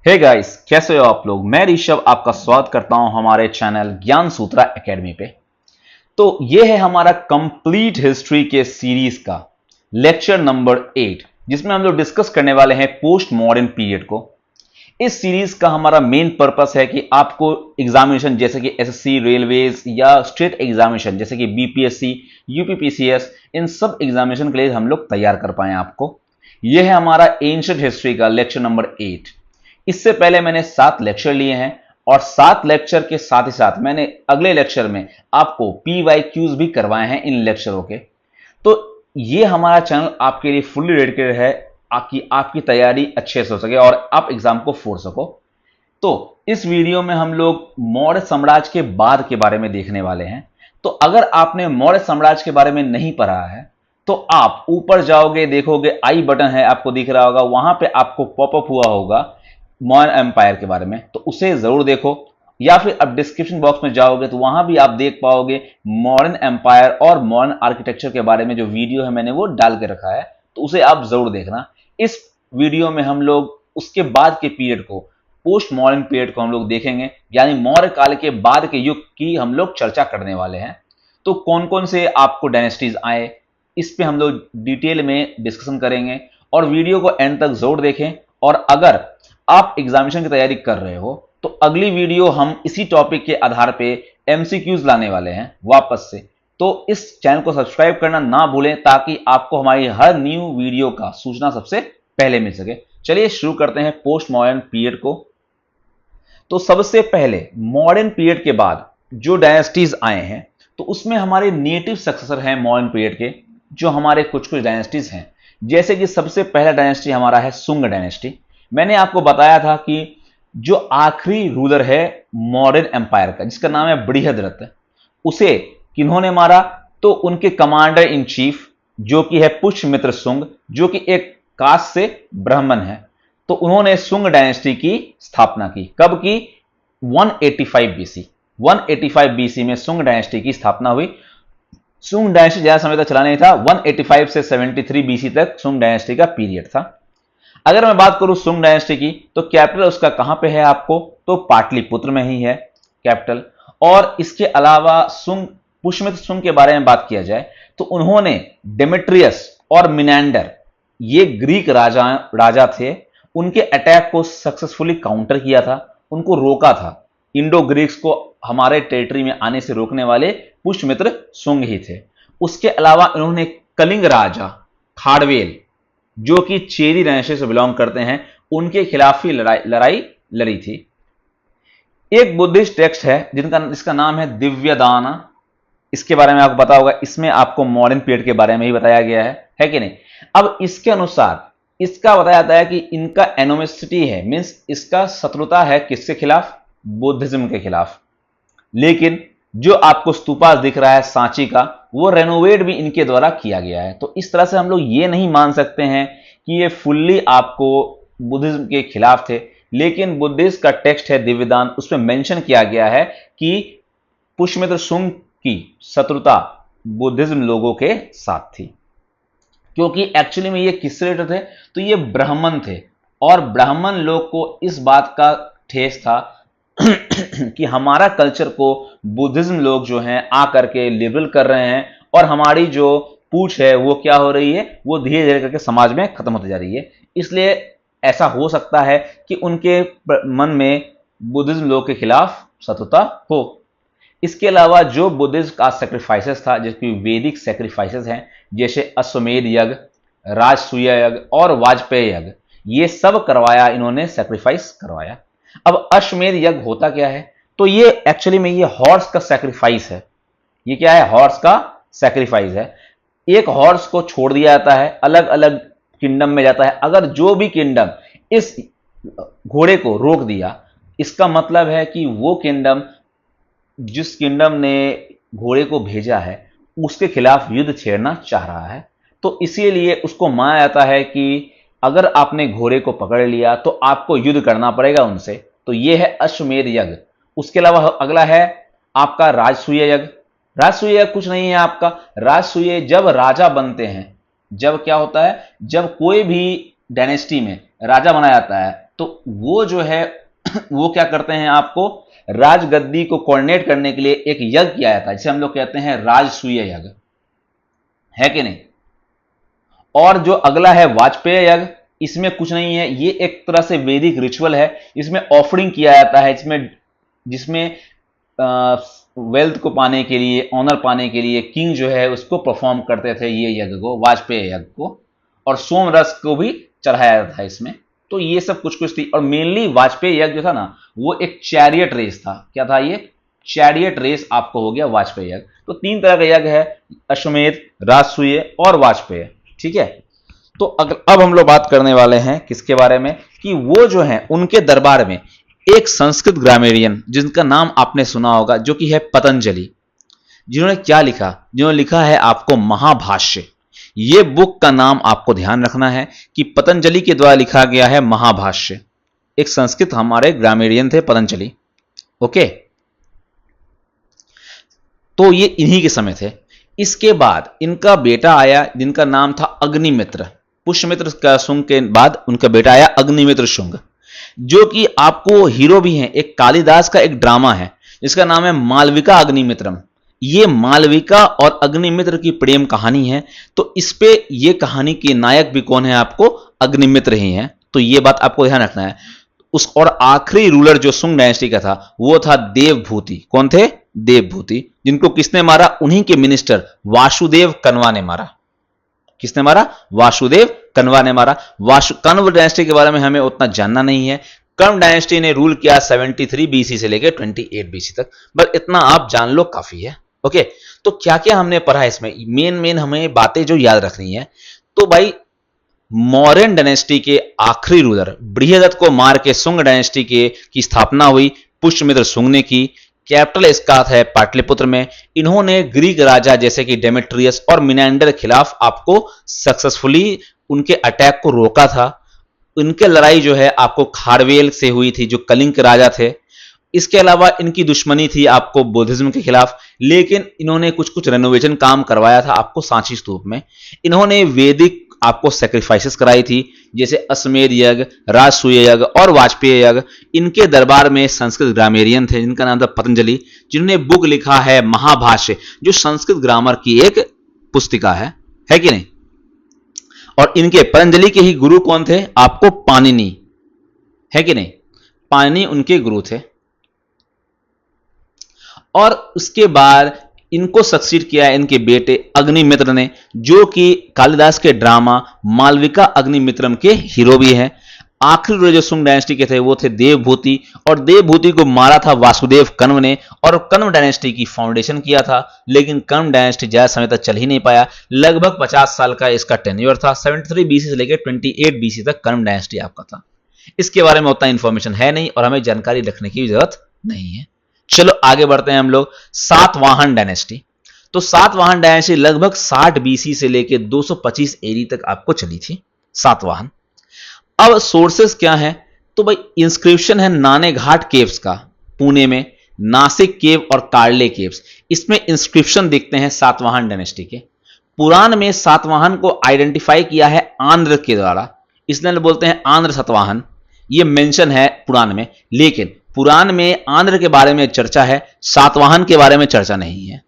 Hey guys, कैसे हो आप लोग। मैं ऋषभ आपका स्वागत करता हूं हमारे चैनल ज्ञान सूत्रा एकेडमी पे। तो ये है हमारा कंप्लीट हिस्ट्री के सीरीज का लेक्चर नंबर 8, जिसमें हम लोग डिस्कस करने वाले हैं पोस्ट मॉडर्न पीरियड को। इस सीरीज का हमारा मेन पर्पस है कि आपको एग्जामिनेशन जैसे कि एसएससी, रेलवेज या स्टेट एग्जामिनेशन जैसे कि बीपीएससी, यूपीपीसीएस, इन सब एग्जामिनेशन के लिए हम लोग तैयार कर पाए आपको। यह है हमारा एंशिएंट हिस्ट्री का लेक्चर नंबर 8। इससे पहले मैंने 7 लेक्चर लिए हैं और 7 लेक्चर के साथ ही साथ मैंने अगले लेक्चर में आपको पीवाईक्यूज भी करवाए हैं इन लेक्चरों के। तो ये हमारा चैनल आपके लिए फुल्ली डेडिकेटेड है कि आपकी तैयारी अच्छे से हो सके और आप एग्जाम को फोड़ सको। तो इस वीडियो में हम लोग मौर्य साम्राज्य के बाद के बारे में देखने वाले हैं। तो अगर आपने मौर्य साम्राज्य के बारे में नहीं पढ़ा है तो आप ऊपर जाओगे, देखोगे आई बटन है, आपको दिख रहा होगा, वहां पे आपको पॉपअप हुआ होगा मौर्य एम्पायर के बारे में, तो उसे जरूर देखो। या फिर अब डिस्क्रिप्शन बॉक्स में जाओगे तो वहां भी आप देख पाओगे मॉडर्न एम्पायर और मॉडर्न आर्किटेक्चर के बारे में जो वीडियो है मैंने वो डाल के रखा है, तो उसे आप जरूर देखना। इस वीडियो में हम लोग उसके बाद के पीरियड को, पोस्ट मॉडर्न पीरियड को हम लोग देखेंगे, यानी मौर्य काल के बाद के युग की हम लोग चर्चा करने वाले हैं। तो कौन कौन से आपको डायनेस्टीज आए, इस पे हम लोग डिटेल में डिस्कशन करेंगे और वीडियो को एंड तक जरूर देखें। और अगर आप एग्जामिनेशन की तैयारी कर रहे हो तो अगली वीडियो हम इसी टॉपिक के आधार पे एमसीक्यूज लाने वाले हैं वापस से। तो इस चैनल को सब्सक्राइब करना ना भूलें ताकि आपको हमारी हर न्यू वीडियो का सूचना सबसे पहले मिल सके। चलिए शुरू करते हैं पोस्ट मॉडर्न पीरियड को। तो सबसे पहले मॉडर्न पीरियड के बाद जो डायनेस्टीज आए हैं तो उसमें हमारे नेटिव सक्सेसर हैं मॉडर्न पीरियड के, जो हमारे कुछ कुछ डायनेस्टीज हैं। जैसे कि सबसे पहला डायनेस्टी हमारा है सुंग डायनेस्टी। मैंने आपको बताया था कि जो आखिरी रूलर है मॉडर्न एम्पायर का, जिसका नाम है बृहद्रथ, उसे किन्होंने मारा? तो उनके कमांडर इन चीफ जो कि है पुष्यमित्र सुंग, जो कि एक कास्ट से ब्राह्मण है। तो उन्होंने सुंग डायनेस्टी की स्थापना की। कब की? 185 बीसी। 185 बीसी में सुंग डायनेस्टी की स्थापना हुई। सुंग डायनेस्टी ज्यादा समय तक चला नहीं था, 185 से 73 बीसी तक सुंग डायनेस्टी का पीरियड था। अगर मैं बात करूं सुंग डायनेस्टी की तो कैपिटल उसका कहां पे है आपको? तो पाटलिपुत्र में ही है कैपिटल। और इसके अलावा सुंग, पुष्यमित्र सुंग के बारे में बात किया जाए तो उन्होंने डेमेट्रियस और मिनेंडर, ये ग्रीक राजा थे, उनके अटैक को सक्सेसफुली काउंटर किया था, उनको रोका था। इंडो ग्रीक्स को हमारे टेरिटरी में आने से रोकने वाले पुष्यमित्र सुंग ही थे। उसके अलावा इन्होंने कलिंग राजा खाड़वेल, जो कि चेरी डायनेस्टी से बिलोंग करते हैं, उनके खिलाफ ही लड़ाई लड़ी थी। एक बुद्धिस्ट टेक्स्ट है जिसका नाम है दिव्यदान। इसके बारे में आपको पता होगा, इसमें आपको मॉडर्न पीरियड के बारे में ही बताया गया है कि नहीं? अब इसके अनुसार इसका बताया जाता है कि इनका एनोमिसिटी है, मींस इसका शत्रुता है किसके खिलाफ? बुद्धिज्म के खिलाफ। लेकिन जो आपको स्तूपा दिख रहा है सांची का, वो रेनोवेट भी इनके द्वारा किया गया है। तो इस तरह से हम लोग ये नहीं मान सकते हैं कि ये फुल्ली आपको बुद्धिज्म के खिलाफ थे। लेकिन बुद्धिस्ट का टेक्स्ट है दिव्यदान, उसमें मेंशन किया गया है कि पुष्यमित्र सुंग की शत्रुता बुद्धिज्म लोगों के साथ थी। क्योंकि एक्चुअली में ये किससे रिलेटेड थे? तो ये ब्राह्मण थे और ब्राह्मण लोग को इस बात का ठेस था कि हमारा कल्चर को बुद्धिज्म लोग जो हैं आकर के लिबरल कर रहे हैं और हमारी जो पूछ है वो क्या हो रही है? वो धीरे धीरे करके समाज में खत्म होती जा रही है। इसलिए ऐसा हो सकता है कि उनके मन में बुद्धिज्म लोग के खिलाफ शत्रुता हो। इसके अलावा जो बुद्धिज्म का सेक्रीफाइसेस था, जिसकी वैदिक सेक्रीफाइसेस हैं, जैसे अश्वमेध यज्ञ, राजसूय यज्ञ और वाजपेयी यज्ञ, ये सब करवाया इन्होंने, सेक्रीफाइस करवाया। अब अश्वमेध यज्ञ होता क्या है? तो ये एक्चुअली में ये हॉर्स का सेक्रीफाइस है। ये क्या है? हॉर्स का सेक्रीफाइस है। एक हॉर्स को छोड़ दिया जाता है, अलग अलग किंगडम में जाता है। अगर जो भी किंगडम इस घोड़े को रोक दिया, इसका मतलब है कि वो किंगडम, जिस किंगडम ने घोड़े को भेजा है, उसके खिलाफ युद्ध छेड़ना चाह रहा है। तो इसीलिए उसको माना जाता है कि अगर आपने घोड़े को पकड़ लिया तो आपको युद्ध करना पड़ेगा उनसे। तो यह है अश्वमेध यज्ञ। उसके अलावा अगला है आपका राजसूय यज्ञ। राजसूय यज्ञ कुछ नहीं है आपका, राजसूय जब राजा बनते हैं, जब क्या होता है, जब कोई भी डायनेस्टी में राजा बनाया जाता है, तो वो जो है वो क्या करते हैं, आपको राजगद्दी को कोऑर्डिनेट करने के लिए एक यज्ञ किया जाता है जिसे हम लोग कहते हैं राजसूय यज्ञ, है कि नहीं। और जो अगला है वाजपेय यज्ञ, इसमें कुछ नहीं है, ये एक तरह से वैदिक रिचुअल है, इसमें ऑफरिंग किया जाता है, जिसमें जिसमें वेल्थ को पाने के लिए, ऑनर पाने के लिए किंग जो है उसको परफॉर्म करते थे ये यज्ञ को, वाजपेय यज्ञ को, और सोम रस को भी चढ़ाया था इसमें। तो ये सब कुछ कुछ थी, और मेनली वाजपेय यज्ञ जो था ना वो एक चैरियट रेस था। क्या था ये? चैरियट रेस आपको हो गया वाजपेय यज्ञ। तो 3 तरह का यज्ञ है, अश्वमेध, राजसूय और वाजपेय, ठीक है। तो अब हम लोग बात करने वाले हैं किसके बारे में, कि वो जो है उनके दरबार में एक संस्कृत ग्रामेरियन जिनका नाम आपने सुना होगा, जो कि है पतंजलि, जिन्होंने क्या लिखा, जिन्होंने लिखा है आपको महाभाष्य। ये बुक का नाम आपको ध्यान रखना है कि पतंजलि के द्वारा लिखा गया है महाभाष्य। एक संस्कृत हमारे ग्रामेरियन थे पतंजलि, ओके। तो ये इन्हीं के समय थे। इसके बाद इनका बेटा आया जिनका नाम था अग्निमित्र। पुष्यमित्र का शुंग के बाद उनका बेटा आया अग्निमित्र शुंग, जो कि आपको हीरो भी हैं। एक कालिदास का एक ड्रामा है जिसका नाम है मालविका अग्निमित्रम। ये मालविका और अग्निमित्र की प्रेम कहानी है। तो इस पे ये कहानी के नायक भी कौन है, आपको अग्निमित्र ही है। तो ये बात आपको ध्यान रखना है। उस और आखिरी रूलर जो सुंग डायनेस्टी का था वो था देवभूति। कौन थे? देवभूति, जिनको किसने मारा? उन्हीं के मिनिस्टर वासुदेव कनवा ने मारा। किसने मारा? वासुदेव कनवा ने मारा। कण्व डायनेस्टी के बारे में हमें उतना जानना नहीं है। कण्व डायनेस्टी ने रूल किया 73 बीसी से लेकर 28 बीसी तक, बस इतना आप जान लो काफी है, ओके। तो क्या क्या हमने पढ़ा है इसमें, मेन हमें बातें जो याद रखनी है। तो भाई मौर्यन डायनेस्टी के आखिरी रूलर बृहदत्त को मार के सुंग डायनेस्टी की स्थापना हुई, पुष्यमित्र सुंग ने की। कैपिटल इसका है पाटलिपुत्र में। इन्होंने ग्रीक राजा जैसे कि डेमेट्रियस और मिनेंडर के खिलाफ आपको सक्सेसफुली उनके अटैक को रोका था। इनके लड़ाई जो है आपको खारवेल से हुई थी, जो कलिंग के राजा थे। इसके अलावा इनकी दुश्मनी थी आपको बुद्धिज्म के खिलाफ, लेकिन इन्होंने कुछ कुछ रेनोवेशन काम करवाया था आपको सांची स्तूप में। इन्होंने वैदिक आपको सेक्रीफाइसेस कराई थी, जैसे अश्वमेध यज्ञ, राजसूय यज्ञ और वाजपेय यज्ञ। इनके दरबार में संस्कृत ग्रामेरियन थे जिनका नाम था पतंजलि, जिन्होंने बुक लिखा है महाभाष्य, जो संस्कृत ग्रामर की एक पुस्तिका है कि नहीं। और इनके पतंजलि के ही गुरु कौन थे? आपको पाणिनि, है कि नहीं। पाणिनि उनके गुरु थे। और उसके बाद इनको सक्सीड किया इनके बेटे अग्निमित्र ने, जो कि कालिदास के ड्रामा मालविका अग्निमित्रम के हीरो भी हैं। आखिरी जो सुंग डायनेस्टी के थे वो थे देवभूति, और देवभूति को मारा था वासुदेव कण्व ने, और कण्व डायनेस्टी की फाउंडेशन किया था। लेकिन कण्व डायनेस्टी ज्यादा समय तक चल ही नहीं पाया। लगभग 50 साल का इसका टेन्योर था। 73 बीसी से लेकर 28 बीसी तक कण्व डायनेस्टी आपका था। इसके बारे में उतना इंफॉर्मेशन है नहीं और हमें जानकारी रखने की जरूरत नहीं है। चलो आगे बढ़ते हैं हम लोग। सातवाहन डायनेस्टी। तो सातवाहन डायनेस्टी लगभग 60 बीसी से लेकर 225 एडी तक आपको चली थी सातवाहन। अब सोर्सेस क्या है? तो भाई इंस्क्रिप्शन है नाने घाट केव्स का, पुणे में नासिक केव और कार्ले केव्स। इसमें इंस्क्रिप्शन दिखते हैं सातवाहन डायनेस्टी के। पुराण में सातवाहन को आइडेंटिफाई किया है आंध्र के द्वारा, इसलिए बोलते हैं आंध्र सातवाहन। ये मेंशन है पुराण में, लेकिन पुराण में आंध्र के बारे में चर्चा है, सातवाहन के बारे में चर्चा नहीं है।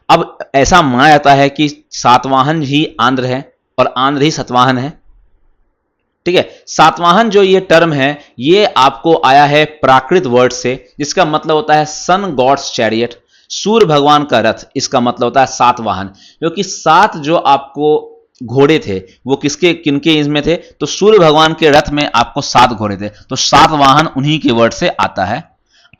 अब ऐसा माना जाता है कि सातवाहन ही आंध्र है और आंध्र ही सातवाहन है, ठीक है। सातवाहन जो ये टर्म है ये आपको आया है प्राकृत वर्ड से, जिसका मतलब होता है सन गॉड्स चैरियट, सूर्य भगवान का रथ। इसका मतलब होता है सातवाहन, क्योंकि 7 जो आपको घोड़े थे वो किसके किनके इसमें थे? तो सूर्य भगवान के रथ में आपको 7 घोड़े थे, तो सातवाहन उन्हीं के वर्ड से आता है।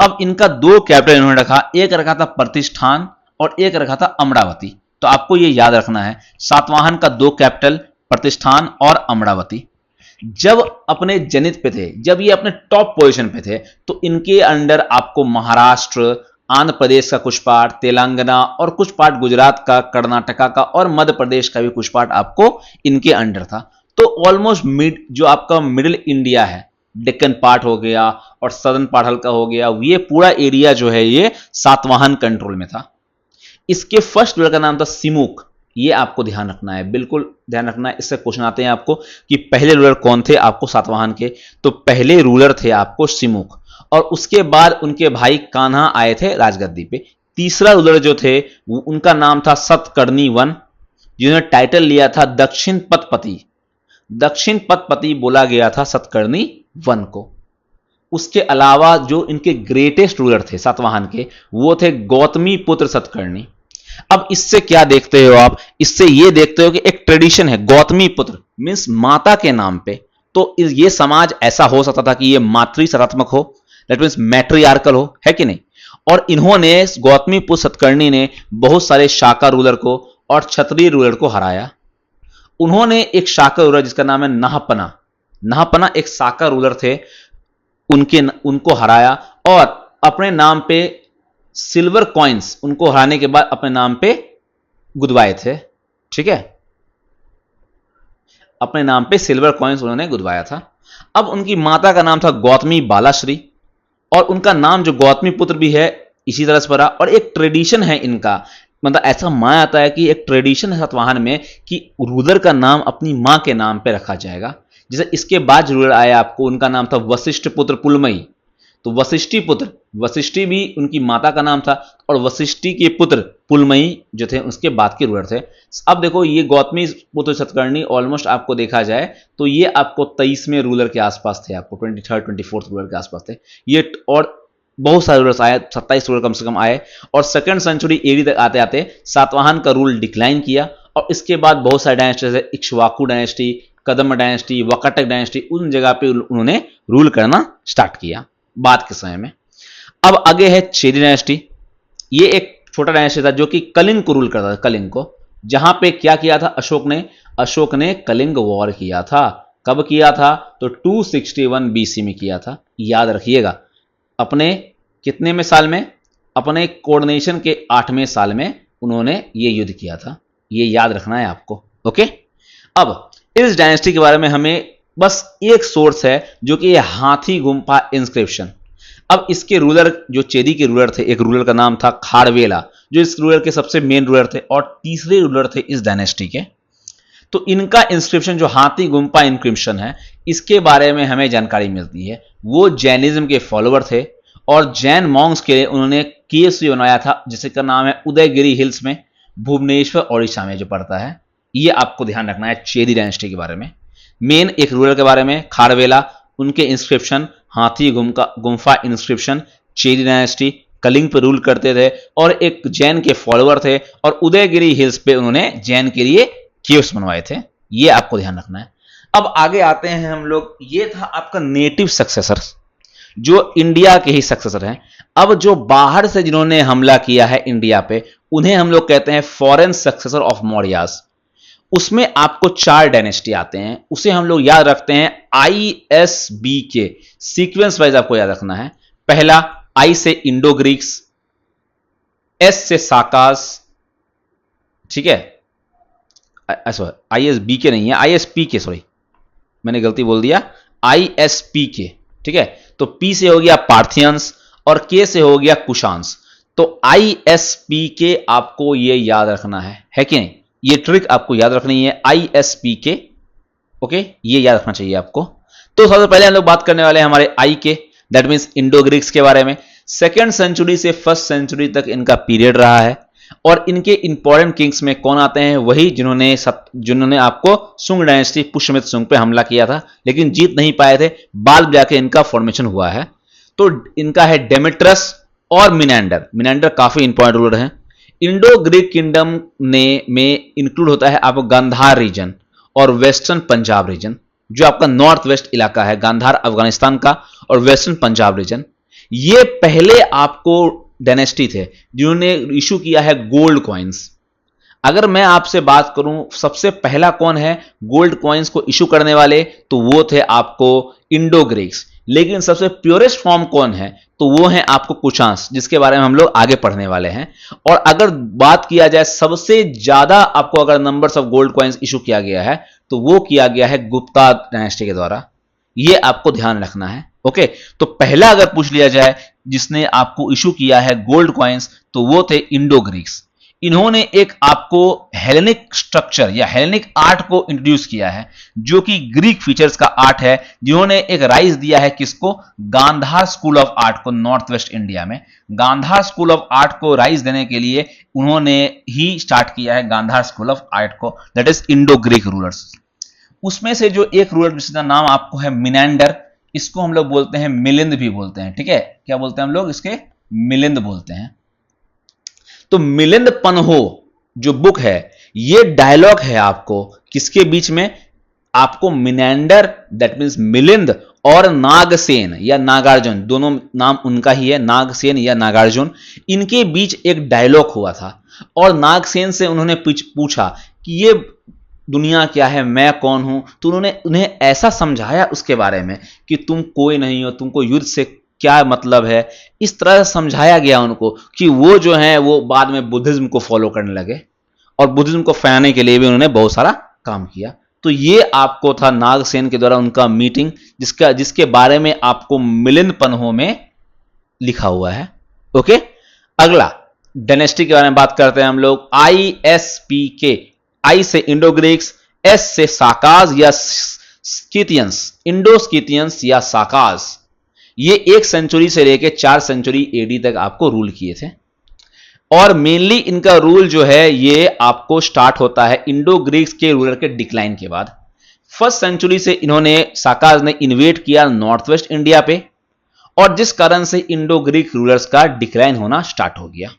अब इनका 2 कैपिटल इन्होंने रखा, एक रखा था प्रतिष्ठान और एक रखा था अमरावती। तो आपको ये याद रखना है, सातवाहन का 2 कैपिटल प्रतिष्ठान और अमरावती। जब अपने जनित पे थे, जब ये अपने टॉप पोजीशन पे थे, तो इनके अंडर आपको महाराष्ट्र, आंध्र प्रदेश का कुछ पार्ट, तेलंगाना और कुछ पार्ट गुजरात का, कर्नाटका का और मध्य प्रदेश का भी कुछ पार्ट आपको इनके अंडर था। तो ऑलमोस्ट मिड जो आपका मिडिल इंडिया है, डेक्कन पार्ट हो गया और सदर्न पार्ट हल्का हो गया, ये पूरा एरिया जो है ये सातवाहन कंट्रोल में था। इसके फर्स्ट रूलर का नाम था सिमुक। ये आपको ध्यान रखना है, बिल्कुल ध्यान रखना है। इससे क्वेश्चन आते हैं आपको कि पहले रूलर कौन थे आपको सातवाहन के। तो पहले रूलर थे आपको सिमुक, और उसके बाद उनके भाई कान्हा आए थे राजगद्दी पे। तीसरा रूलर जो थे उनका नाम था सतकर्णी वन, जिन्होंने टाइटल लिया था दक्षिण पथपति। दक्षिण पथपति बोला गया था सतकर्णी वन को। उसके अलावा जो इनके ग्रेटेस्ट रूलर थे सातवाहन के, वो थे गौतमी पुत्र सतकर्णी। अब इससे क्या देखते हो आप? इससे ये देखते हो कि एक ट्रेडिशन है गौतमी पुत्र मींस माता के नाम पे। तो ये समाज ऐसा हो सकता था कि ये मातृ सरात्मक हो, दैट मींस मैट्रियार्कल हो, है कि नहीं। और इन्होंने गौतमी पुत्र सतकर्णी ने बहुत सारे शाका रूलर को और क्षत्रिय रूलर को हराया। उन्होंने एक शाका रूलर जिसका नाम है नाहपना, नाहपना एक शाका रूलर थे, उनको हराया और अपने नाम पे सिल्वर कॉइन्स, उनको हराने के बाद अपने नाम पे गुदवाए थे। ठीक है, अपने नाम पे सिल्वर कॉइन्स उन्होंने गुदवाया था। अब उनकी माता का नाम था गौतमी बालाश्री, और उनका नाम जो गौतमी पुत्र भी है इसी तरह से पड़ा। और एक ट्रेडिशन है इनका, मतलब ऐसा माना जाता है कि एक ट्रेडिशन है सातवाहन में कि रूलर का नाम अपनी मां के नाम पे रखा जाएगा। जैसे इसके बाद रूलर आए आपको, उनका नाम था वशिष्ठ पुत्र पुलमयी। तो वशिष्ठी पुत्र, वशिष्ठी भी उनकी माता का नाम था, और वशिष्ठी के पुत्र पुलमयी जो थे उसके बाद के रूलर थे। अब देखो ये गौतमी पुत्र सतकर्णी ऑलमोस्ट आपको देखा जाए तो ये आपको 23वें रूलर के आसपास थे, आपको 23rd 24th रूलर के आसपास थे ये। और बहुत सारे रूलर्स आए, 27 रूलर कम से कम आए, और सेकंड सेंचुरी एडी तक आते आते सातवाहन का रूल डिक्लाइन किया। और इसके बाद बहुत सारे डायनेस्टी जैसे इक्ष्वाकु डायनेस्टी, कदम डायनेस्टी, वकाटक डायनेस्टी, उन जगह पे उन्होंने रूल करना स्टार्ट किया बाद के समय में। अब आगे है चेदी डायनेस्टी। ये एक छोटा डायनेस्टी था जो कि कलिंग को रूल करता था, कलिंग को। जहां पे क्या किया था अशोक ने कलिंग वॉर किया था। कब किया था? तो 261 बीसी में किया था। याद रखिएगा, अपने कितने में साल में? अपने कोऑर्डिनेशन के 8वें साल में उन्होंने ये युद्ध किया था। ये याद रखना है आपको, ओके। अब इस डायनेस्टी के बारे में हमें बस एक सोर्स है जो कि ये हाथी गुम्फा इंस्क्रिप्शन। अब इसके रूलर जो चेदी के रूलर थे, एक रूलर का नाम था खाड़वेला, जो इस रूलर के सबसे मेन रूलर थे और तीसरे रूलर थे इस डायनेस्टी के। तो इनका इंस्क्रिप्शन जो हाथी गुम्फा इंस्क्रिप्शन है, इसके बारे में हमें जानकारी मिलती है। वो जैनिज्म के फॉलोअर थे और जैन मॉन्क्स के लिए उन्होंने केव्स भी बनाया था, जिसका नाम है उदयगिरी हिल्स में, भुवनेश्वर ओडिशा में जो पड़ता है। ये आपको ध्यान रखना है चेदी डायनेस्टी के बारे में। मेन एक रूलर के बारे में खाड़वेला, उनके इंस्क्रिप्शन हाथी गुम्फा इंस्क्रिप्शन, चेदी डायनेस्टी कलिंग पर रूल करते थे और एक जैन के फॉलोअर थे, और उदयगिरी हिल्स पे उन्होंने जैन के लिए केव्स बनवाए थे। ये आपको ध्यान रखना है। अब आगे आते हैं हम लोग, ये था आपका नेटिव सक्सेसर, जो इंडिया के ही सक्सेसर हैं। अब जो बाहर से जिन्होंने हमला किया है इंडिया पे, उन्हें हम लोग कहते हैं फॉरेन सक्सेसर ऑफ मौर्यास। उसमें आपको 4 डायनेस्टी आते हैं, उसे हम लोग याद रखते हैं ISB के सीक्वेंस वाइज आपको याद रखना है। पहला आई से इंडो ग्रीक्स, एस से साकास, ठीक है, ISB के नहीं है, ISP के, सॉरी मैंने गलती बोल दिया, ISP के, ठीक है। तो P से हो गया पार्थियंस और K से हो गया कुशांस। तो ISP के आपको ये याद रखना है कि नहीं? ये ट्रिक आपको याद रखनी है, ISP के, ओके, ये याद रखना चाहिए आपको। तो सबसे पहले हम लोग बात करने वाले हैं हमारे आई के, दैट मीन्स इंडो ग्रीक्स के बारे में। 2nd सेंचुरी से 1st सेंचुरी तक इनका पीरियड रहा है, और इनके इंपॉर्टेंट किंग्स में कौन आते हैं? वही जिन्होंने आपको सुंग डायनेस्टी पुष्यमित्र सुंग पे हमला किया था, लेकिन जीत नहीं पाए थे, बाद जाके इनका फॉर्मेशन हुआ है। तो इनका है डेमेट्रस और मिनेंडर काफी इंपॉर्टेंट रूलर हैं। इंडो ग्रीक किंगडम में इंक्लूड होता है आपको गांधार रीजन और वेस्टर्न पंजाब रीजन, जो आपका नॉर्थ वेस्ट इलाका है, गांधार अफगानिस्तान का और वेस्टर्न पंजाब रीजन। ये पहले आपको डायनेस्टी थे जिन्होंने इशू किया है गोल्ड कॉइन्स। अगर मैं आपसे बात करूं सबसे पहला कौन है गोल्ड कॉइन्स को इशू करने वाले, तो वो थे आपको इंडो ग्रीक्स। लेकिन सबसे प्योरेस्ट फॉर्म कौन है? तो वो है आपको कुशांस, जिसके बारे में हम लोग आगे पढ़ने वाले हैं। और अगर बात किया जाए सबसे ज्यादा आपको अगर numbers of gold coins issue किया गया है, तो वो किया गया है गुप्ता डायनेस्टी के द्वारा। ये आपको ध्यान रखना है, ओके। तो पहला अगर पूछ लिया जाए जिसने आपको इशू किया है गोल्ड कॉइन्स, तो वो थे इंडो ग्रीक्स। इन्होंने एक आपको हेलेनिक स्ट्रक्चर या हेलेनिक आर्ट को इंट्रोड्यूस किया है, जो कि ग्रीक फीचर्स का आर्ट है, जिन्होंने एक राइज दिया है किसको, गांधार स्कूल ऑफ आर्ट को नॉर्थ वेस्ट इंडिया में। गांधार स्कूल ऑफ आर्ट को राइज देने के लिए उन्होंने ही स्टार्ट किया है गांधार स्कूल ऑफ आर्ट को, that is Indo Greek rulers. उसमें से जो एक रूलर जिसका नाम आपको है मिनेंडर, इसको हम लोग बोलते हैं मिलिंद भी बोलते हैं, ठीक है, क्या बोलते हैं हम लोग इसके, मिलिंद बोलते हैं। तो मिलिंद पन्हो जो बुक है, ये डायलॉग है आपको किसके बीच में, आपको मिनेंडर दैट मींस मिलिंद और नागसेन या नागार्जुन, दोनों नाम उनका ही है, नागसेन या नागार्जुन, इनके बीच एक डायलॉग हुआ था। और नागसेन से उन्होंने पूछा कि ये दुनिया क्या है, मैं कौन हूं, तो उन्होंने उन्हें ऐसा समझाया उसके बारे में कि तुम कोई नहीं हो, तुमको युद्ध से क्या मतलब है, इस तरह समझाया गया उनको कि वो जो है वो बाद में बुद्धिज्म को फॉलो करने लगे और बुद्धिज्म को फैलाने के लिए भी उन्होंने बहुत सारा काम किया। तो ये आपको था नागसेन के द्वारा उनका मीटिंग, जिसके बारे में आपको मिलिंद पन्हो में लिखा हुआ है। ओके, अगला डायनेस्टी के बारे में बात करते हैं हम लोग। ISPK, आई से इंडो ग्रीक्स, एस से साकाज या स्कितियंस, इंडो स्कितियंस या साकाज। ये 1 सेंचुरी से लेकर 4 सेंचुरी एडी तक आपको रूल किए थे। और मेनली इनका रूल जो है ये आपको स्टार्ट होता है इंडो ग्रीक्स के रूलर के डिक्लाइन के बाद। 1st सेंचुरी से इन्होंने, साकाज ने इन्वेट किया नॉर्थ वेस्ट इंडिया पे, और जिस कारण से इंडो ग्रीक रूलर्स का डिक्लाइन होना स्टार्ट हो गया।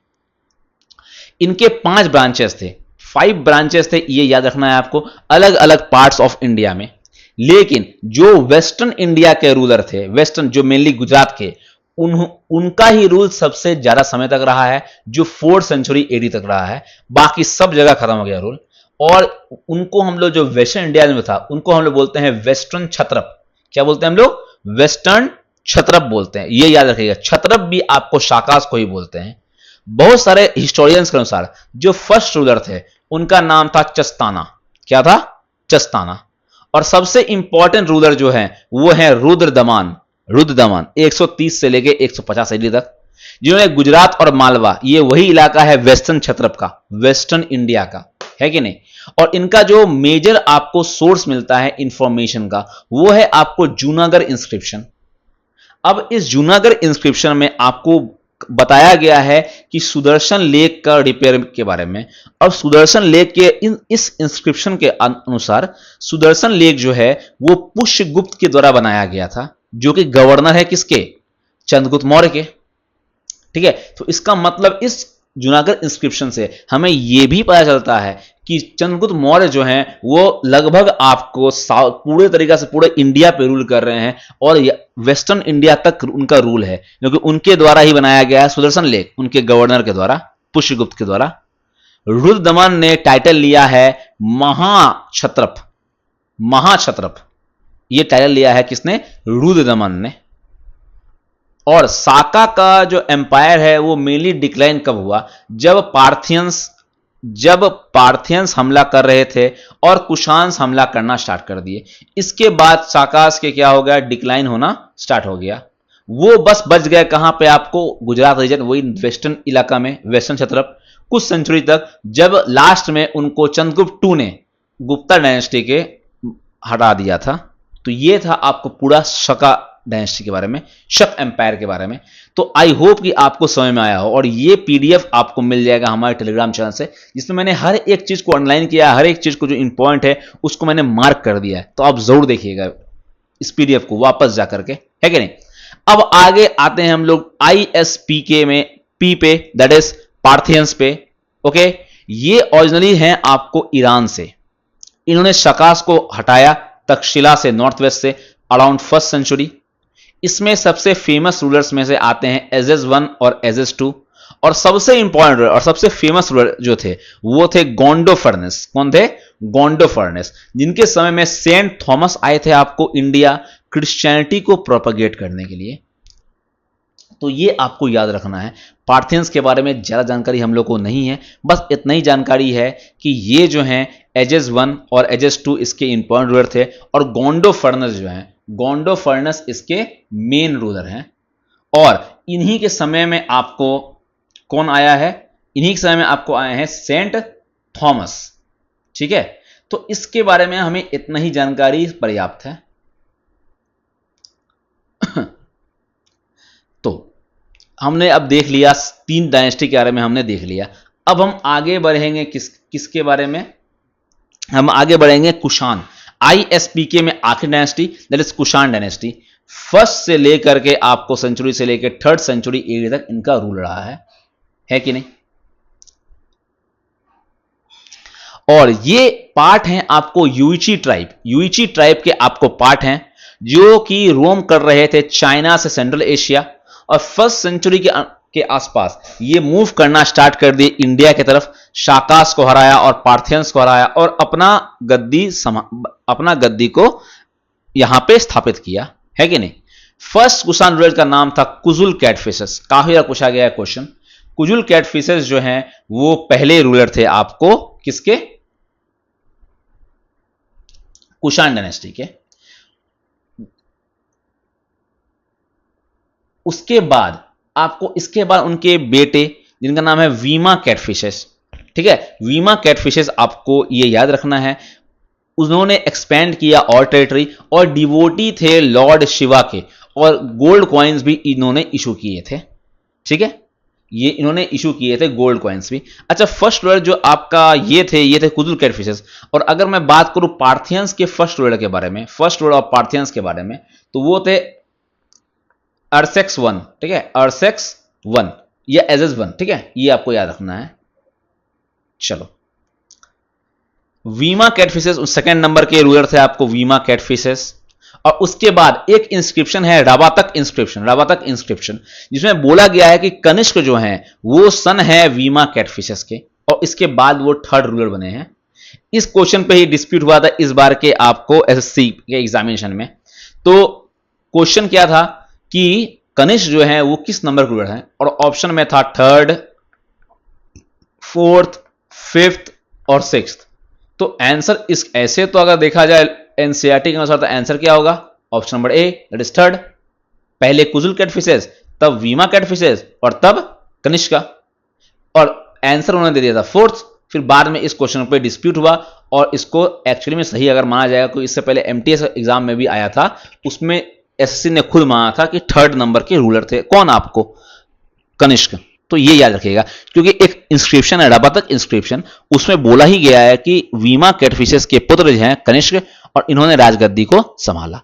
इनके 5 ब्रांचेस थे, 5 ब्रांचेस थे, ये याद रखना है आपको, अलग अलग पार्ट्स ऑफ इंडिया में। लेकिन जो वेस्टर्न इंडिया के रूलर थे, वेस्टर्न जो मेनली गुजरात के, उनका ही रूल सबसे ज्यादा समय तक रहा है, जो 4th सेंचुरी एडी तक रहा है। बाकी सब जगह खत्म हो गया रूल। और उनको हम लोग जो वेस्टर्न इंडिया में था, उनको हम लोग बोलते हैं वेस्टर्न क्षत्रप। क्या बोलते हैं हम लोग, वेस्टर्न क्षत्रप बोलते हैं, ये याद रखिएगा। क्षत्रप भी आपको शाकास को ही बोलते हैं। बहुत सारे हिस्टोरियंस के अनुसार जो फर्स्ट रूलर थे उनका नाम था चस्ताना। क्या था, चस्ताना। और सबसे इंपॉर्टेंट रूलर जो है वो है रुद्रदमन। रुद्रदमन 130 से लेके 150 एडी तक, जिन्होंने गुजरात और मालवा, ये वही इलाका है वेस्टर्न क्षत्रप का, वेस्टर्न इंडिया का, है कि नहीं। और इनका जो मेजर आपको सोर्स मिलता है इंफॉर्मेशन का, वो है आपको जूनागढ़ इंस्क्रिप्शन। अब इस जूनागढ़ इंस्क्रिप्शन में आपको बताया गया है कि सुदर्शन लेक का रिपेयर के बारे में। और सुदर्शन लेक के इस इंस्क्रिप्शन के अनुसार सुदर्शन लेक जो है वो पुष्यगुप्त के द्वारा बनाया गया था, जो कि गवर्नर है किसके, चंद्रगुप्त मौर्य के। ठीक है, तो इसका मतलब इस जूनागढ़ इंस्क्रिप्शन से हमें यह भी पता चलता है कि चंद्रगुप्त मौर्य जो हैं वो लगभग आपको पूरे तरीके से पूरे इंडिया पे रूल कर रहे हैं, और वेस्टर्न इंडिया तक उनका रूल है, क्योंकि उनके द्वारा ही बनाया गया है सुदर्शन लेक, उनके गवर्नर के द्वारा, पुष्यगुप्त के द्वारा। रुद्रदमन ने टाइटल लिया है महाक्षत्रप। महाक्षत्रप ये टाइटल लिया है किसने, रुद्रदमन ने। और साका का जो एम्पायर है वो मेनली डिक्लाइन कब हुआ, जब पार्थियंस हमला कर रहे थे और कुशांस हमला करना स्टार्ट कर दिए। इसके बाद साकास के क्या हो गया, डिक्लाइन होना स्टार्ट हो गया। वो बस बच गए कहां पे, आपको गुजरात रीजन, वही वेस्टर्न इलाका में, वेस्टर्न क्षेत्र, कुछ सेंचुरी तक, जब लास्ट में उनको चंद्रगुप्त II ने गुप्ता डायनेस्टी के हटा दिया था। तो ये था आपको पूरा शका डायनेस्टी के बारे में, शक एम्पायर के बारे में। तो आई होप कि आपको समझ में आया हो। और ये पीडीएफ आपको मिल जाएगा हमारे टेलीग्राम चैनल से, जिसमें मैंने हर एक चीज को ऑनलाइन किया, हर एक चीज को जो इंपॉर्टेंट है उसको मैंने मार्क कर दिया है। तो आप जरूर देखिएगा इस पीडीएफ को वापस जाकर के, है कि नहीं। अब आगे आते हैं हम लोग ISPK में, पी पे, दैट इज पार्थियंस पे। ओके, ये ओरिजिनली हैं आपको ईरान से। इन्होंने शकास को हटाया तक्षशिला से, नॉर्थ वेस्ट से, अराउंड 1st सेंचुरी। इसमें सबसे फेमस रूलर्स में से आते हैं एजेस I और एजेस II। और सबसे इंपॉर्टेंट और सबसे फेमस रूलर जो थे वो थे गोंडोफर्नेस। कौन थे, गोंडोफर्नेस, जिनके समय में सेंट थॉमस आए थे आपको इंडिया क्रिश्चियनिटी को प्रोपेगेट करने के लिए। तो ये आपको याद रखना है। पार्थियंस के बारे में ज्यादा जानकारी हम लोग को नहीं है, बस इतना ही जानकारी है कि ये जो हैं एजेस I और एजेस II इसके इंपॉर्टेंट रूलर थे, और गोंडोफर्नेस जो हैं, गोंडोफर्नेस इसके मेन रूलर हैं। और इन्हीं के समय में आपको कौन आया है, इन्हीं के समय में आपको आए हैं सेंट थॉमस। ठीक है, तो इसके बारे में हमें इतना ही जानकारी पर्याप्त है। तो हमने अब देख लिया 3 डायनेस्टी के बारे में हमने देख लिया। अब हम आगे बढ़ेंगे किसके बारे में? हम आगे बढ़ेंगे कुषाण। ISPK में आखिरी dynasty that is Kushan dynasty. First से लेकर के आपको सेंचुरी से लेकर 3rd सेंचुरी एडी तक इनका रूल रहा है कि नहीं? और ये पार्ट हैं आपको यूइची ट्राइब के आपको पार्ट हैं जो कि रोम कर रहे थे चाइना से सेंट्रल एशिया, और 1st सेंचुरी के आसपास ये मूव करना स्टार्ट कर दिए इंडिया की तरफ। शाकास को हराया और पार्थियंस को हराया और अपना गद्दी को यहां पे स्थापित किया, है कि नहीं? फर्स्ट कुषाण रूलर का नाम था कुजुल कैटफिशेस। काफी बार पूछा गया है क्वेश्चन। कुजुल कैटफिशेस जो हैं वो पहले रूलर थे आपको किसके? कुषाण डायनेस्टी के। उसके बाद उनके बेटे जिनका नाम है वीमा कैटफिशेस। ठीक है, वीमा कैटफिशेस आपको ये याद रखना है। उन्होंने एक्सपेंड किया और टेरिटरी, और डिवोटी थे लॉर्ड शिवा के, और गोल्ड कॉइन्स भी इन्होंने इशू किए थे। ठीक है, ये इन्होंने इशू किए थे गोल्ड कॉइन्स भी। अच्छा, फर्स्ट रूलर जो आपका ये थे कुजुल कैटफिशेस। और अगर मैं बात करूं पार्थियंस के फर्स्ट रूलर के बारे में, फर्स्ट रूलर ऑफ पार्थियंस के बारे में, तो वो थे अर्सेक्स 1। ठीक है, अर्सेक्स 1 या एजेस 1। ठीक है, ये आपको याद रखना है। चलो, वीमा कैटफिशेस सेकंड नंबर के रूलर थे आपको वीमा कैटफिशेस। और उसके बाद एक इंस्क्रिप्शन है राबातक इंस्क्रिप्शन, जिसमें बोला गया है कि कनिष्क जो हैं वो सन है वीमा कैटफिशेस के, और इसके बाद वो 3rd रूलर बने हैं। इस क्वेश्चन पे ही डिस्प्यूट हुआ था इस बार के आपको SSC के एग्जामिनेशन में। तो क्वेश्चन क्या था कि कनिष्क जो है वो किस नंबर के रूलर हैं, और ऑप्शन में था 3rd, 4th, 5th और 6th। तो आंसर इस ऐसे तो अगर देखा जाए एनसीईआरटी के अनुसार तो आंसर क्या होगा? Option number A that is 3rd। पहले कुजुल कैटफिशेस, तब वीमा कैटफिशेस, और तब कनिष्का। और आंसर उन्होंने दे दिया था 4th। फिर बाद में इस क्वेश्चन पे डिस्प्यूट हुआ, और इसको एक्चुअली में सही अगर माना जाएगा, तो इससे पहले MTS एग्जाम में भी आया था, उसमें SSC ने खुद माना था कि 3rd नंबर के रूलर थे। कौन? आपको कनिष्क। तो ये याद रखिएगा, क्योंकि एक इंस्क्रिप्शन है राबातक इंस्क्रिप्शन, उसमें बोला ही गया है कि वीमा कैटफिशेस के पुत्र हैं कनिष्क, और इन्होंने राजगद्दी को संभाला।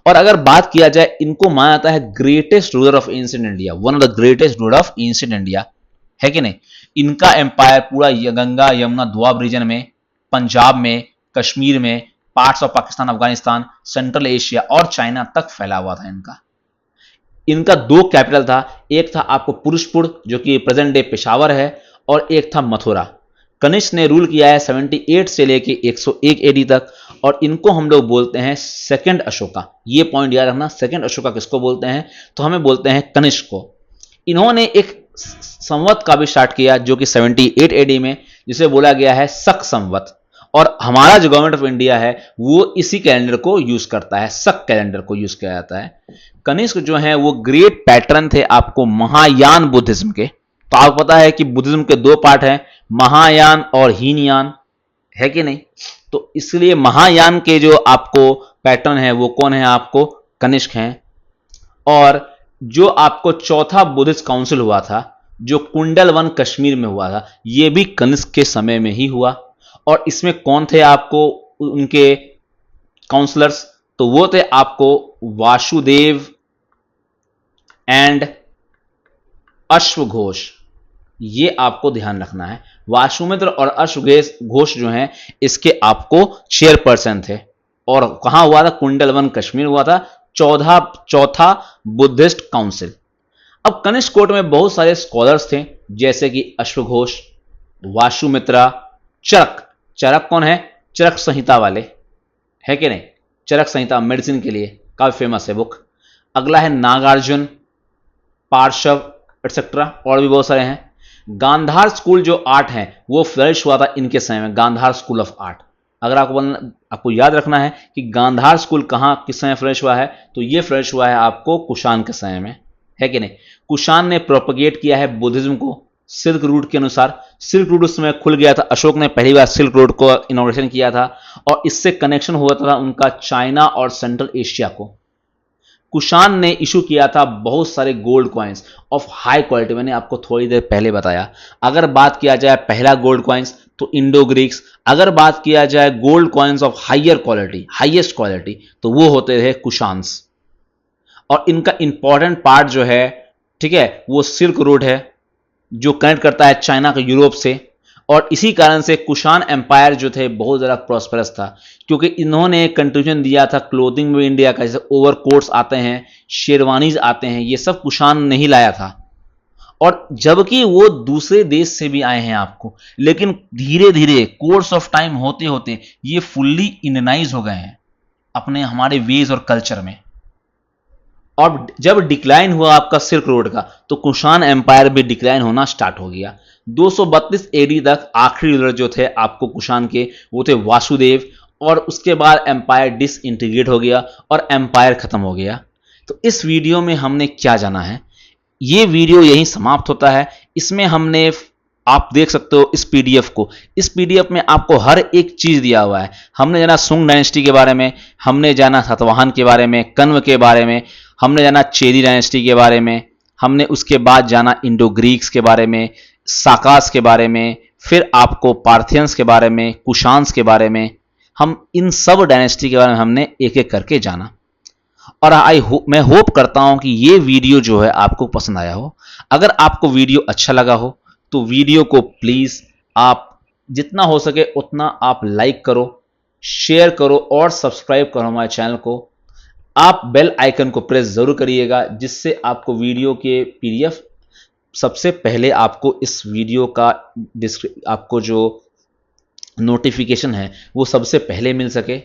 और अगर बात किया जाए, इनको माना जाता है greatest ruler of ancient India, one of the greatest ruler of ancient India, है कि नहीं? इनका एम्पायर पूरा गंगा यमुना दोआब रीजन में, पंजाब में, कश्मीर में, parts of Pakistan, Afghanistan, central Asia और चाइना तक फैला हुआ था इनका 2 कैपिटल था। एक था आपको पुरुषपुर जो कि प्रेजेंट डे पेशावर है, और एक था मथुरा। कनिष्क ने रूल किया है 78 से लेके 101 AD तक, और इनको हम लोग बोलते हैं सेकंड अशोका। ये पॉइंट याद रखना, सेकंड अशोका किसको बोलते हैं? तो हमें बोलते हैं कनिष्क को। इन्होंने एक संवत का भी स्टार्ट किया जो कि 78 AD में, जिसे बोला गया है शक संवत। और हमारा जो गवर्नमेंट ऑफ इंडिया है वो इसी कैलेंडर को यूज करता है, शक कैलेंडर को यूज किया जाता है। कनिष्क जो है वो ग्रेट पैटर्न थे आपको महायान बुद्धिज्म के। तो आपको पता है कि बुद्धिज्म के 2 पार्ट हैं, महायान और हीनयान, है कि नहीं? तो इसलिए महायान के जो आपको पैटर्न है वो कौन है? आपको कनिष्क हैं। और जो आपको चौथा बुद्धिस्ट काउंसिल हुआ था जो कुंडलवन कश्मीर में हुआ था, ये भी कनिष्क के समय में ही हुआ। और इसमें कौन थे आपको उनके काउंसलर्स? तो वो थे आपको वासुदेव एंड अश्वघोष। ये आपको ध्यान रखना है। वासुमित्र और अश्वघोष जो हैं इसके आपको चेयरपर्सन थे। और कहां हुआ था? कुंडलवन कश्मीर हुआ था, चौथा बुद्धिस्ट काउंसिल। अब कनिष्क कोर्ट में बहुत सारे स्कॉलर्स थे, जैसे कि अश्वघोष, वासुमित्रा, चरक कौन है? चरक संहिता वाले, है कि नहीं? चरक संहिता मेडिसिन के लिए काफी फेमस है बुक। अगला है नागार्जुन, पार्श्व एटसेट्रा, और भी बहुत सारे हैं। गांधार स्कूल जो आर्ट है वो फ्लरिश हुआ था इनके समय में, गांधार स्कूल ऑफ आर्ट। अगर आपको याद रखना है कि गांधार स्कूल कहां किस समय फ्लरिश हुआ है, तो ये फ्लरिश हुआ है आपको कुषाण के समय में, है कि नहीं? कुषाण ने प्रोपगेट किया है बुद्धिज्म को, सिल्क रूट के अनुसार। सिल्क रूट उस समय खुल गया था, अशोक ने पहली बार सिल्क रूट को इनॉग्रेशन किया था और इससे कनेक्शन हुआ था उनका चाइना और सेंट्रल एशिया को। कुषाण ने इशू किया था बहुत सारे gold coins of high quality, मैंने आपको थोड़ी देर पहले बताया। अगर बात किया जाए पहला गोल्ड कॉइन्स तो इंडो ग्रीक्स, अगर बात किया जाए gold coins of higher quality, highest quality, तो वो होते थे कुषाण्स। और इनका इंपॉर्टेंट पार्ट जो है, ठीक है, वो सिल्क रोड है जो कनेक्ट करता है चाइना को यूरोप से। और इसी कारण से कुषाण एम्पायर जो थे बहुत ज़्यादा प्रॉस्परस था, क्योंकि इन्होंने कंट्रीब्यूशन दिया था क्लोथिंग में इंडिया का, जैसे ओवरकोट्स आते हैं, शेरवानीज आते हैं, ये सब कुषाण ने ही लाया था। और जबकि वो दूसरे देश से भी आए हैं आपको, लेकिन धीरे धीरे कोर्स ऑफ टाइम होते होते ये फुल्ली इंडियनाइज हो गए हैं अपने हमारे वेज और कल्चर में। और जब डिक्लाइन हुआ आपका सिल्क रोड का, तो कुषाण एम्पायर भी डिक्लाइन होना स्टार्ट हो गया। 232 एडी तक आखिरी रूलर जो थे आपको कुषाण के, वो थे वासुदेव। और उसके बाद एम्पायर डिसइंटीग्रेट हो गया और एम्पायर खत्म हो गया। तो इस वीडियो में हमने क्या जाना है, ये वीडियो यहीं समाप्त होता है। इसमें हमने, आप देख सकते हो इस पीडीएफ को, इस पीडीएफ में आपको हर एक चीज दिया हुआ है। हमने जाना सुंग डायनेस्टी के बारे में, हमने जाना सातवाहन के बारे में, कन्व के बारे में, हमने जाना चेरी डायनेस्टी के बारे में, हमने उसके बाद जाना इंडो ग्रीक्स के बारे में, साकास के बारे में, फिर आपको पार्थियंस के बारे में, कुशान्स के बारे में। हम इन सब डायनेस्टी के बारे में हमने एक एक करके जाना। और मैं होप करता हूं कि ये वीडियो जो है आपको पसंद आया हो। अगर आपको वीडियो अच्छा लगा हो तो वीडियो को प्लीज आप जितना हो सके उतना आप लाइक करो, शेयर करो और सब्सक्राइब करो हमारे चैनल को। आप बेल आइकन को प्रेस जरूर करिएगा, जिससे आपको वीडियो के पीडीएफ सबसे पहले आपको इस वीडियो का आपको जो नोटिफिकेशन है वो सबसे पहले मिल सके।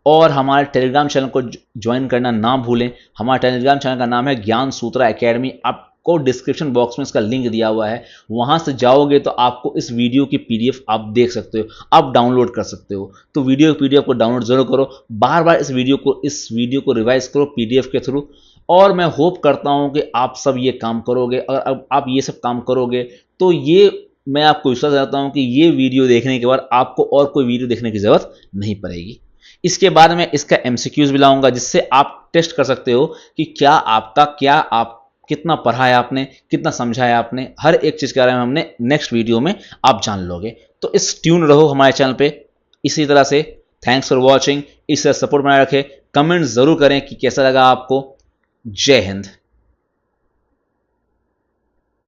और हमारे टेलीग्राम चैनल को ज्वाइन करना ना भूलें। हमारे टेलीग्राम चैनल का नाम है ज्ञान सूत्रा एकेडमी। आपको डिस्क्रिप्शन बॉक्स में इसका लिंक दिया हुआ है, वहां से जाओगे तो आपको इस वीडियो की पीडीएफ आप देख सकते हो, आप डाउनलोड कर सकते हो। तो वीडियो पीडीएफ को डाउनलोड जरूर करो, बार बार इस वीडियो को रिवाइज करो पीडीएफ के थ्रू। और मैं होप करता हूं कि आप सब ये काम करोगे। अगर अब आप ये सब काम करोगे तो ये मैं आपको विश्वास दिलाता हूं कि ये वीडियो देखने के बाद आपको और कोई वीडियो देखने की जरूरत नहीं पड़ेगी। इसके बाद में इसका एमसीक्यूज भी लाऊंगा, जिससे आप टेस्ट कर सकते हो कि आप कितना पढ़ा है आपने, कितना समझा है आपने। हर एक चीज के बारे में हमने नेक्स्ट वीडियो में आप जान लोगे। तो इस ट्यून रहो हमारे चैनल पे इसी तरह से। Thanks for watching. इस तरह सपोर्ट बनाए रखें। कमेंट जरूर करें कि कैसा लगा आपको। जय हिंद।